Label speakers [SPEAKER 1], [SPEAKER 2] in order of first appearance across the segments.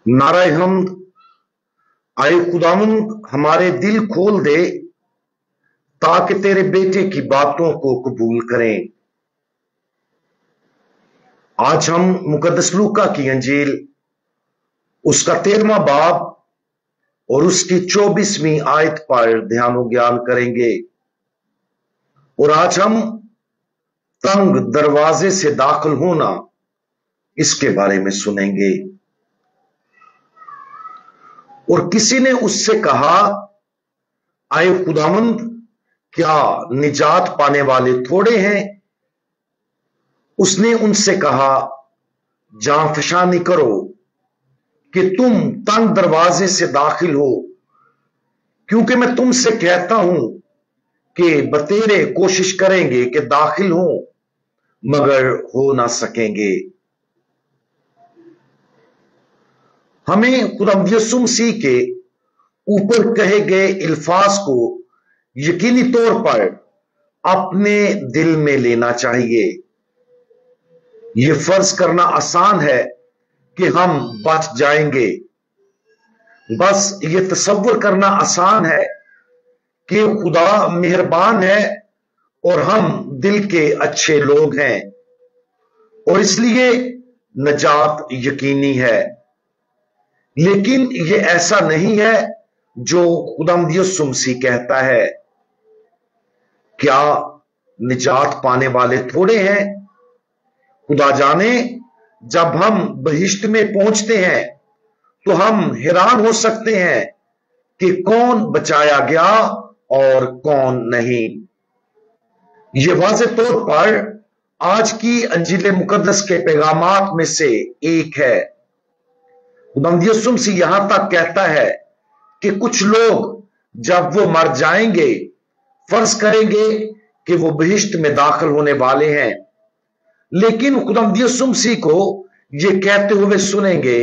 [SPEAKER 1] नारे हमद। आए खुदावंद हमारे दिल खोल दे ताकि तेरे बेटे की बातों को कबूल करें। आज हम मुकद्दस लूका की अंजील उसका 13वां बाब और उसकी 24वीं आयत पर ध्यान और ज्ञान करेंगे। और आज हम तंग दरवाजे से दाखिल होना इसके बारे में सुनेंगे। और किसी ने उससे कहा, आए खुदावंद, क्या निजात पाने वाले थोड़े हैं? उसने उनसे कहा, जान फशानी करो कि तुम तंग दरवाजे से दाखिल हो, क्योंकि मैं तुमसे कहता हूं कि बतेरे कोशिश करेंगे कि दाखिल हो, मगर हो ना सकेंगे। हमें खुदावंद यीशु मसीह के ऊपर कहे गए अल्फाज को यकीनी तौर पर अपने दिल में लेना चाहिए। यह फर्ज करना आसान है कि हम बच जाएंगे। बस यह तसव्वुर करना आसान है कि खुदा मेहरबान है और हम दिल के अच्छे लोग हैं और इसलिए नजात यकीनी है। लेकिन यह ऐसा नहीं है जो खुदावंद यीशु मसीह कहता है। क्या निजात पाने वाले थोड़े हैं? खुदा जाने, जब हम बहिश्त में पहुंचते हैं तो हम हैरान हो सकते हैं कि कौन बचाया गया और कौन नहीं। यह वाज़ेह तौर पर आज की अंजील मुकद्दस के पैगामात में से एक है। खुदावंद यीशु मसीह यहां तक कहता है कि कुछ लोग जब वो मर जाएंगे फर्ज करेंगे कि वो बहिश्त में दाखिल होने वाले हैं, लेकिन खुदावंद यीशु मसीह को ये कहते हुए सुनेंगे,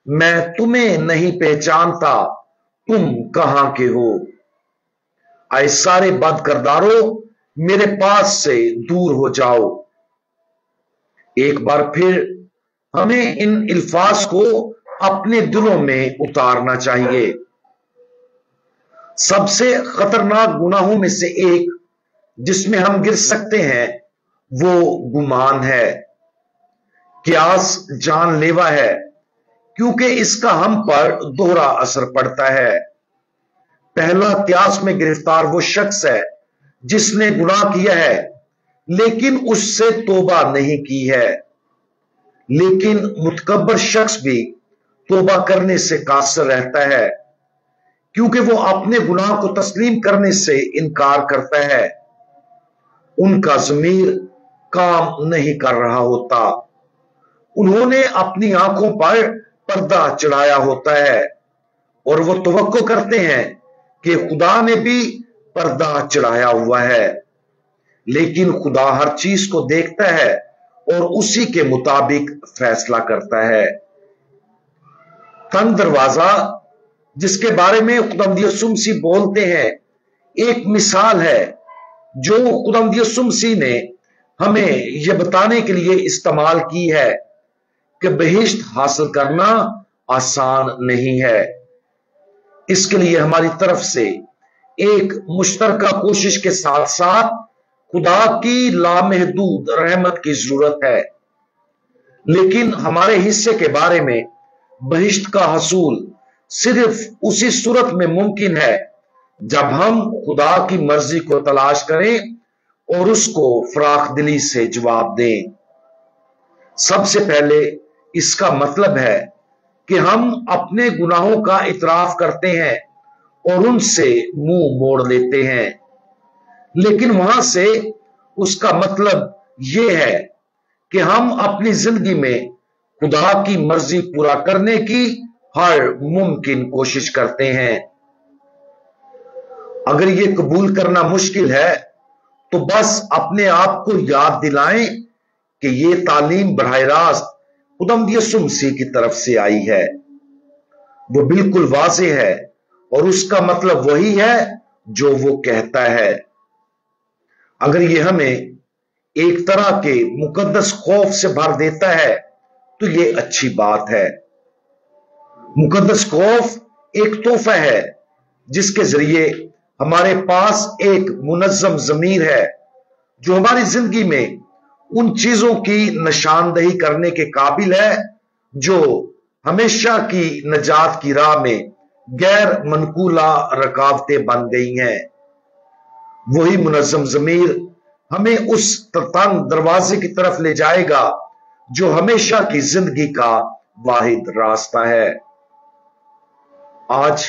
[SPEAKER 1] मैं तुम्हें नहीं पहचानता, तुम कहां के हो? आए सारे बद करदारों, मेरे पास से दूर हो जाओ। एक बार फिर हमें इन अल्फाज को अपने दिलों में उतारना चाहिए। सबसे खतरनाक गुनाहों में से एक जिसमें हम गिर सकते हैं वो गुमान है। क्यास जानलेवा है, क्योंकि इसका हम पर दोहरा असर पड़ता है। पहला क्यास में गिरफ्तार वो शख्स है जिसने गुनाह किया है लेकिन उससे तौबा नहीं की है। लेकिन मुतकब्बर शख्स भी तौबा करने से कासिर रहता है, क्योंकि वो अपने गुनाह को तस्लीम करने से इनकार करता है। उनका ज़मीर काम नहीं कर रहा होता। उन्होंने अपनी आंखों पर पर्दा चढ़ाया होता है और वो तवक्को करते हैं कि खुदा ने भी पर्दा चढ़ाया हुआ है। लेकिन खुदा हर चीज को देखता है और उसी के मुताबिक फैसला करता है। तंग दरवाजा, जिसके बारे में खुदावंद यीशु मसीह बोलते हैं, एक मिसाल है जो खुदावंद यीशु मसीह ने हमें यह बताने के लिए इस्तेमाल की है कि बहिश्त हासिल करना आसान नहीं है। इसके लिए हमारी तरफ से एक मुश्तरका कोशिश के साथ साथ खुदा की लामहदूद रहमत की जरूरत है। लेकिन हमारे हिस्से के बारे में बहिश्त का हसूल सिर्फ उसी सूरत में मुमकिन है जब हम खुदा की मर्जी को तलाश करें और उसको फराख दिली से जवाब दें। सबसे पहले इसका मतलब है कि हम अपने गुनाहों का इतराफ करते हैं और उनसे मुंह मोड़ लेते हैं। लेकिन वहां से उसका मतलब यह है कि हम अपनी जिंदगी में खुदा की मर्जी पूरा करने की हर मुमकिन कोशिश करते हैं। अगर यह कबूल करना मुश्किल है तो बस अपने आप को याद दिलाएं कि यह तालीम बराह रास्त खुदावंद यीशु मसीह की तरफ से आई है। वो बिल्कुल वाज़ेह है और उसका मतलब वही है जो वो कहता है। अगर ये हमें एक तरह के मुकद्दस खौफ से भर देता है तो ये अच्छी बात है। मुकद्दस खौफ एक तोहफा है जिसके जरिए हमारे पास एक मुनज़्ज़म ज़मीर है जो हमारी जिंदगी में उन चीजों की निशानदही करने के काबिल है जो हमेशा की नजात की राह में गैर मनकूला रुकावटें बन गई हैं। वही मुनज़्ज़म ज़मीर हमें उस तंग दरवाजे की तरफ ले जाएगा जो हमेशा की जिंदगी का वाहिद रास्ता है। आज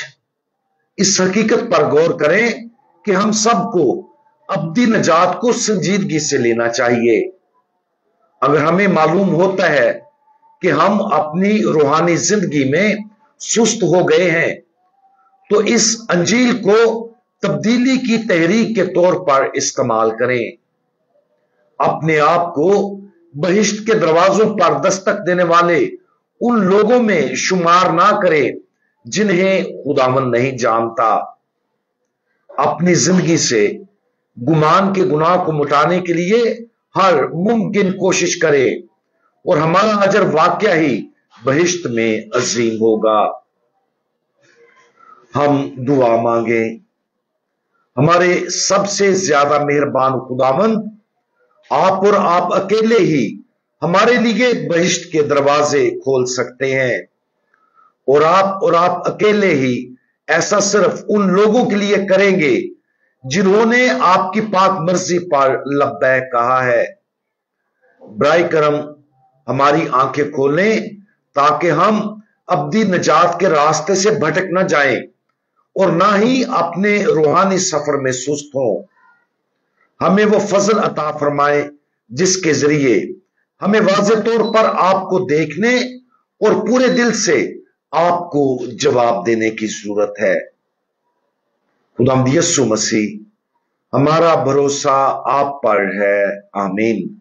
[SPEAKER 1] इस हकीकत पर गौर करें कि हम सबको अब्दी नजात को संजीदगी से लेना चाहिए। अगर हमें मालूम होता है कि हम अपनी रूहानी जिंदगी में सुस्त हो गए हैं तो इस अंजील को तब्दीली की तहरीक के तौर पर इस्तेमाल करें। अपने आप को बहिश्त के दरवाजों पर दस्तक देने वाले उन लोगों में शुमार ना करें जिन्हें खुदावन नहीं जानता। अपनी जिंदगी से गुमान के गुनाह को मिटाने के लिए हर मुमकिन कोशिश करें और हमारा अजर वाकया ही बहिश्त में अजीम होगा। हम दुआ मांगे। हमारे सबसे ज्यादा मेहरबान खुदावंद, आप और आप अकेले ही हमारे लिए बहिश्त के दरवाजे खोल सकते हैं और आप अकेले ही ऐसा सिर्फ उन लोगों के लिए करेंगे जिन्होंने आपकी पाक मर्जी पर लब्बैक कहा है। बराए करम हमारी आंखें खोलें ताकि हम अब्दी नजात के रास्ते से भटक न जाएं और ना ही अपने रूहानी सफर में सुस्त हों। हमें वो फजल अता फरमाए जिसके जरिए हमें वाज़े तौर पर आपको देखने और पूरे दिल से आपको जवाब देने की जरूरत है। खुदावंद यीशु मसीह, हमारा भरोसा आप पर है। आमीन।